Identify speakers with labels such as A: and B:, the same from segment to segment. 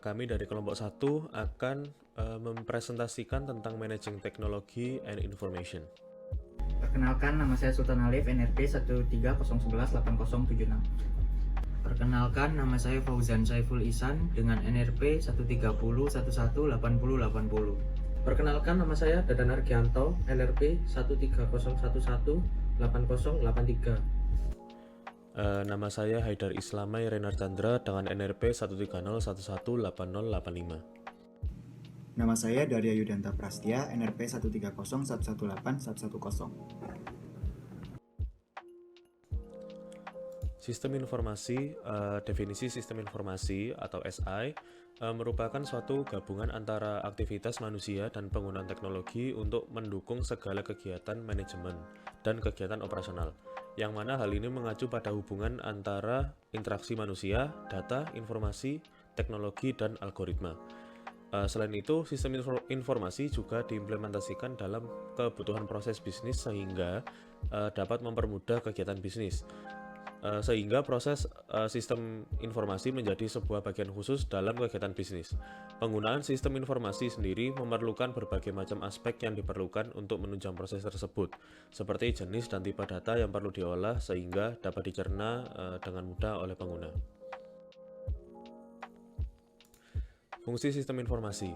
A: Kami dari kelompok 1 akan mempresentasikan tentang Managing Technology and Information.
B: Perkenalkan, nama saya Sultan Alif, NRP 130118076. Perkenalkan, nama saya Fauzan Saiful Ihsan dengan NRP 130118080.
C: Perkenalkan, nama saya Dadan Argianto, NRP 130118083.
A: Nama saya Haidar Islamai Renar Chandra dengan NRP 130118085.
D: Nama saya Darya Yudanta Prastia, NRP 13011181110.
A: Sistem informasi, definisi sistem informasi atau SI merupakan suatu gabungan antara aktivitas manusia dan penggunaan teknologi untuk mendukung segala kegiatan manajemen dan kegiatan operasional, yang mana hal ini mengacu pada hubungan antara interaksi manusia, data, informasi, teknologi, dan algoritma. Selain itu, sistem informasi juga diimplementasikan dalam kebutuhan proses bisnis sehingga dapat mempermudah kegiatan bisnis. Sehingga proses sistem informasi menjadi sebuah bagian khusus dalam kegiatan bisnis. Penggunaan sistem informasi sendiri memerlukan berbagai macam aspek yang diperlukan untuk menunjang proses tersebut, seperti jenis dan tipe data yang perlu diolah sehingga dapat dicerna dengan mudah oleh pengguna. Fungsi sistem informasi.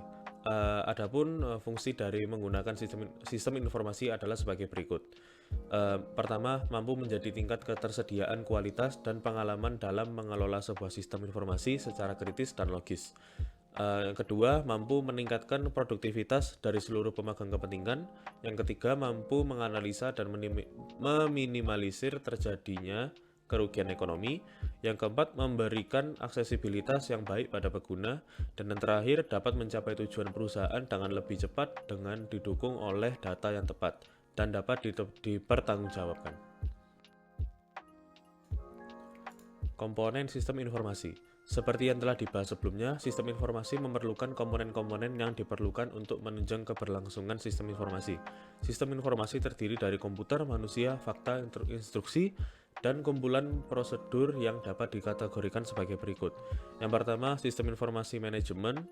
A: Adapun fungsi dari menggunakan sistem informasi adalah sebagai berikut. Pertama, mampu menjadi tingkat ketersediaan kualitas dan pengalaman dalam mengelola sebuah sistem informasi secara kritis dan logis. Kedua, mampu meningkatkan produktivitas dari seluruh pemegang kepentingan. Yang ketiga, mampu menganalisa dan meminimalisir terjadinya kerugian ekonomi. Yang keempat, memberikan aksesibilitas yang baik pada pengguna. Dan yang terakhir, dapat mencapai tujuan perusahaan dengan lebih cepat dengan didukung oleh data yang tepat dan dapat dipertanggungjawabkan. Komponen sistem informasi. Seperti yang telah dibahas sebelumnya, sistem informasi memerlukan komponen-komponen yang diperlukan untuk menunjang keberlangsungan sistem informasi. Sistem informasi terdiri dari komputer, manusia, fakta, instruksi, dan kumpulan prosedur yang dapat dikategorikan sebagai berikut. Yang pertama, sistem informasi manajemen,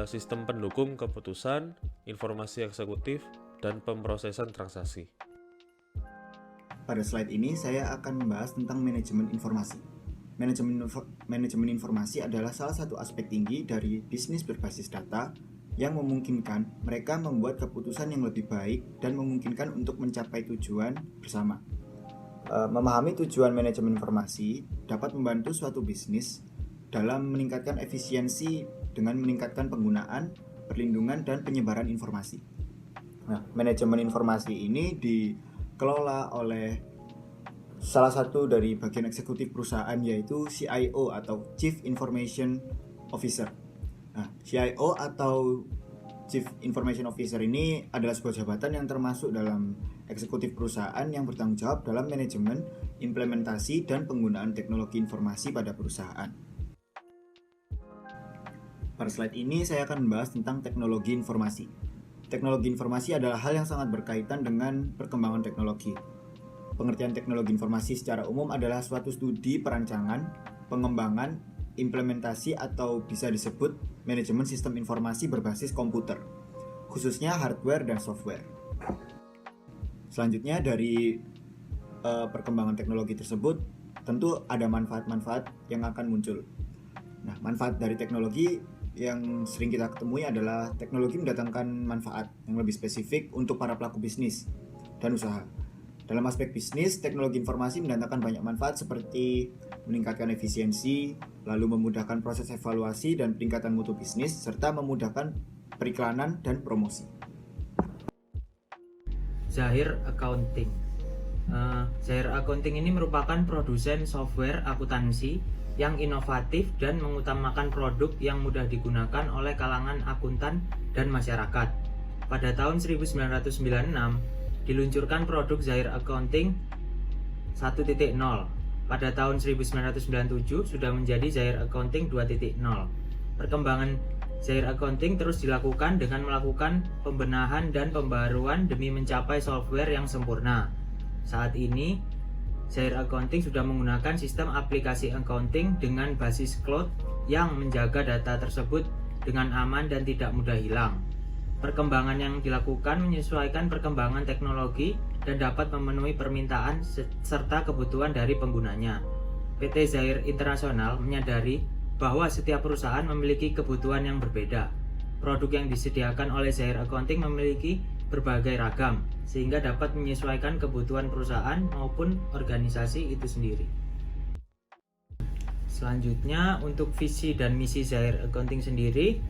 A: sistem pendukung keputusan, informasi eksekutif, dan pemrosesan transaksi.
D: Pada slide ini saya akan membahas tentang manajemen informasi. Manajemen informasi adalah salah satu aspek tinggi dari bisnis berbasis data yang memungkinkan mereka membuat keputusan yang lebih baik dan memungkinkan untuk mencapai tujuan bersama. Memahami tujuan manajemen informasi dapat membantu suatu bisnis dalam meningkatkan efisiensi dengan meningkatkan penggunaan, perlindungan, dan penyebaran informasi. Nah, manajemen informasi ini dikelola oleh salah satu dari bagian eksekutif perusahaan, yaitu CIO atau Chief Information Officer. Nah, CIO atau Chief Information Officer ini adalah sebuah jabatan yang termasuk dalam eksekutif perusahaan yang bertanggung jawab dalam manajemen, implementasi, dan penggunaan teknologi informasi pada perusahaan. Pada slide ini saya akan membahas tentang teknologi informasi. Teknologi informasi adalah hal yang sangat berkaitan dengan perkembangan teknologi. Pengertian teknologi informasi secara umum adalah suatu studi perancangan, pengembangan, implementasi atau bisa disebut manajemen sistem informasi berbasis komputer, khususnya hardware dan software. Selanjutnya dari perkembangan teknologi tersebut tentu ada manfaat-manfaat yang akan muncul. Nah, manfaat dari teknologi yang sering kita ketemui adalah teknologi mendatangkan manfaat yang lebih spesifik untuk para pelaku bisnis dan usaha. Dalam aspek bisnis, teknologi informasi mendatangkan banyak manfaat seperti meningkatkan efisiensi, lalu memudahkan proses evaluasi dan peningkatan mutu bisnis, serta memudahkan periklanan dan promosi.
B: Zahir Accounting. Zahir Accounting ini merupakan produsen software akuntansi yang inovatif dan mengutamakan produk yang mudah digunakan oleh kalangan akuntan dan masyarakat. Pada tahun 1996, diluncurkan produk Zahir Accounting 1.0. Pada tahun 1997 sudah menjadi Zahir Accounting 2.0. Perkembangan Zahir Accounting terus dilakukan dengan melakukan pembenahan dan pembaruan demi mencapai software yang sempurna. Saat ini, Zahir Accounting sudah menggunakan sistem aplikasi accounting dengan basis cloud yang menjaga data tersebut dengan aman dan tidak mudah hilang. Perkembangan yang dilakukan menyesuaikan perkembangan teknologi dan dapat memenuhi permintaan serta kebutuhan dari penggunanya. PT Zahir Internasional menyadari bahwa setiap perusahaan memiliki kebutuhan yang berbeda. Produk yang disediakan oleh Zahir Accounting memiliki berbagai ragam, sehingga dapat menyesuaikan kebutuhan perusahaan maupun organisasi itu sendiri. Selanjutnya, untuk visi dan misi Zahir Accounting sendiri,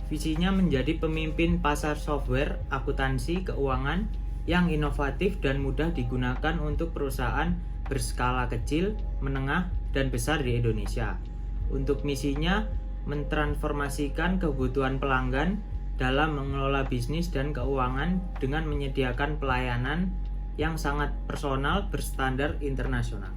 B: visinya menjadi pemimpin pasar software akuntansi keuangan yang inovatif dan mudah digunakan untuk perusahaan berskala kecil, menengah, dan besar di Indonesia. Untuk misinya, mentransformasikan kebutuhan pelanggan dalam mengelola bisnis dan keuangan dengan menyediakan pelayanan yang sangat personal berstandar internasional.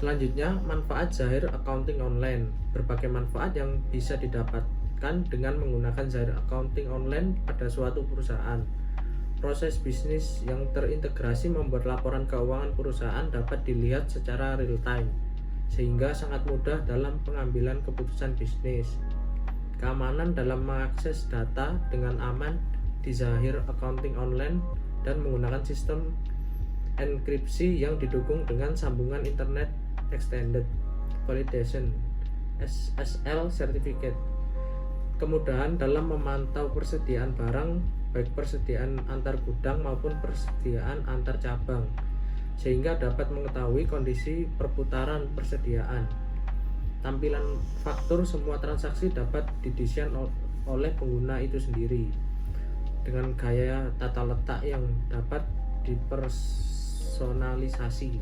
C: Selanjutnya, manfaat Zahir Accounting Online. Berbagai manfaat yang bisa didapatkan dengan menggunakan Zahir Accounting Online pada suatu perusahaan. Proses bisnis yang terintegrasi membuat laporan keuangan perusahaan dapat dilihat secara real time, sehingga sangat mudah dalam pengambilan keputusan bisnis. Keamanan dalam mengakses data dengan aman di Zahir Accounting Online dan menggunakan sistem enkripsi yang didukung dengan sambungan internet extended validation SSL certificate. Kemudahan dalam memantau persediaan barang, baik persediaan antar gudang maupun persediaan antar cabang, sehingga dapat mengetahui kondisi perputaran persediaan. Tampilan faktur semua transaksi dapat didesain oleh pengguna itu sendiri dengan gaya tata letak yang dapat dipersonalisasi.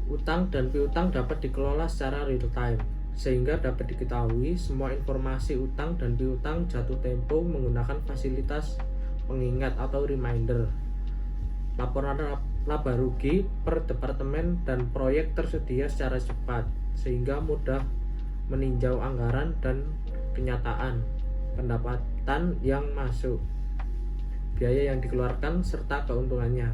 C: Utang dan piutang dapat dikelola secara real time, sehingga dapat diketahui semua informasi utang dan piutang jatuh tempo menggunakan fasilitas pengingat atau reminder. Laporan laba rugi per departemen dan proyek tersedia secara cepat, sehingga mudah meninjau anggaran dan kenyataan pendapatan yang masuk, biaya yang dikeluarkan, serta keuntungannya.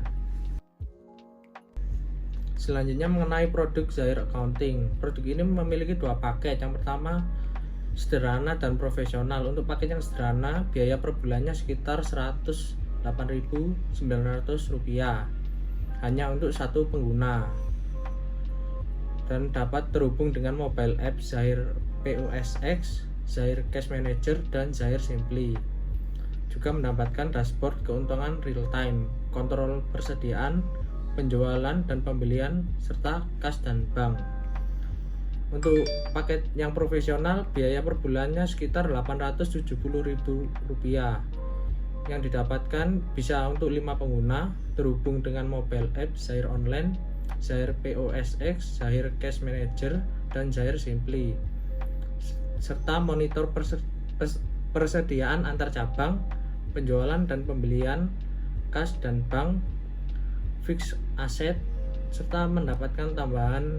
C: Selanjutnya, mengenai produk Zahir Accounting. Produk ini memiliki dua paket. Yang pertama, sederhana dan profesional. Untuk paket yang sederhana, biaya per bulannya sekitar Rp108.900 hanya untuk satu pengguna, dan dapat terhubung dengan mobile app Zahir POSX, Zahir Cash Manager, dan Zahir Simply. Juga mendapatkan dashboard keuntungan real time, kontrol persediaan, penjualan dan pembelian, serta kas dan bank. Untuk paket yang profesional, biaya per bulannya sekitar Rp870.000 yang didapatkan bisa untuk 5 pengguna, terhubung dengan mobile app Zahir Online, Zahir POSX, Zahir Cash Manager, dan Zahir Simply, serta monitor persediaan antar cabang, penjualan dan pembelian, kas dan bank, fixed asset, serta mendapatkan tambahan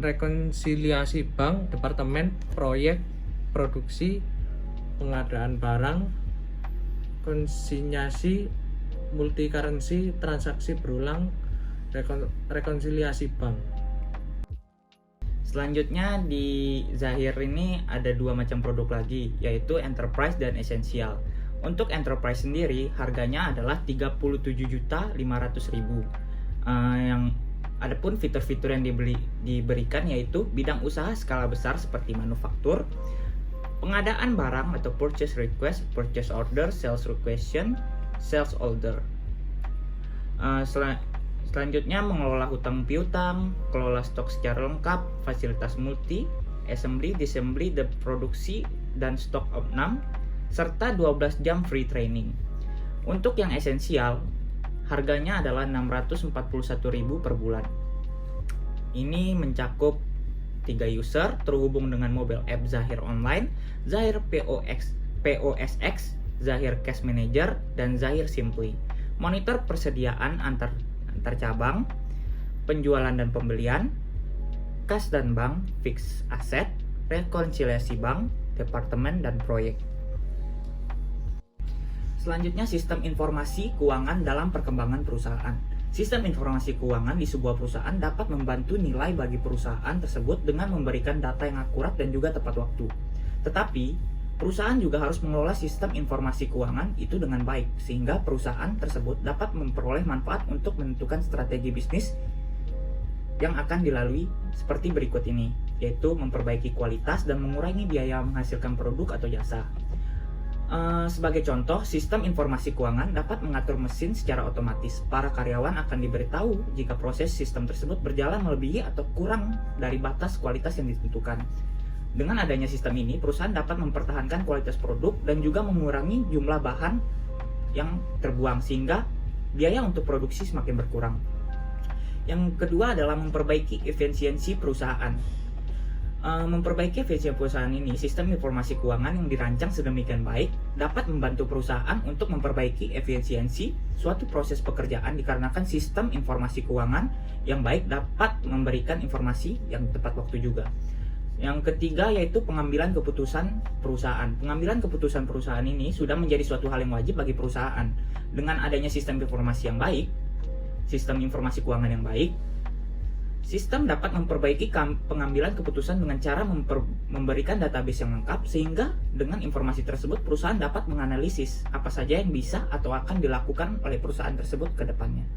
C: rekonsiliasi bank, departemen, proyek, produksi, pengadaan barang, konsinyasi, multi currency, transaksi berulang, rekonsiliasi bank.
E: Selanjutnya di Zahir ini ada dua macam produk lagi, yaitu enterprise dan essential. Untuk enterprise sendiri harganya adalah Rp37.500.000. Yang adapun fitur-fitur yang diberikan yaitu bidang usaha skala besar seperti manufaktur, pengadaan barang atau purchase request, purchase order, sales requisition, sales order. Selanjutnya mengelola hutang piutang, kelola stok secara lengkap, fasilitas multi, assembly, disassembly, produksi dan stok opnam, serta 12 jam free training. Untuk yang esensial, harganya adalah Rp641.000 per bulan. Ini mencakup 3 user terhubung dengan mobile app Zahir Online, Zahir POSX, Zahir Cash Manager, dan Zahir Simply. Monitor persediaan antar cabang, penjualan dan pembelian, kas dan bank, fixed asset, rekonsiliasi bank, departemen, dan proyek. Selanjutnya, sistem informasi keuangan dalam perkembangan perusahaan. Sistem informasi keuangan di sebuah perusahaan dapat membantu nilai bagi perusahaan tersebut dengan memberikan data yang akurat dan juga tepat waktu. Tetapi, perusahaan juga harus mengelola sistem informasi keuangan itu dengan baik, sehingga perusahaan tersebut dapat memperoleh manfaat untuk menentukan strategi bisnis yang akan dilalui seperti berikut ini, yaitu memperbaiki kualitas dan mengurangi biaya menghasilkan produk atau jasa. Sebagai contoh, sistem informasi keuangan dapat mengatur mesin secara otomatis. Para karyawan akan diberitahu jika proses sistem tersebut berjalan melebihi atau kurang dari batas kualitas yang ditentukan. Dengan adanya sistem ini, perusahaan dapat mempertahankan kualitas produk dan juga mengurangi jumlah bahan yang terbuang, sehingga biaya untuk produksi semakin berkurang. Yang kedua adalah memperbaiki efisiensi perusahaan. Memperbaiki efisiensi perusahaan ini, sistem informasi keuangan yang dirancang sedemikian baik dapat membantu perusahaan untuk memperbaiki efisiensi suatu proses pekerjaan dikarenakan sistem informasi keuangan yang baik dapat memberikan informasi yang tepat waktu juga. Yang ketiga yaitu pengambilan keputusan perusahaan. Pengambilan keputusan perusahaan ini sudah menjadi suatu hal yang wajib bagi perusahaan. Dengan adanya sistem informasi yang baik, sistem informasi keuangan yang baik, sistem dapat memperbaiki pengambilan keputusan dengan cara memberikan database yang lengkap, sehingga dengan informasi tersebut perusahaan dapat menganalisis apa saja yang bisa atau akan dilakukan oleh perusahaan tersebut ke depannya.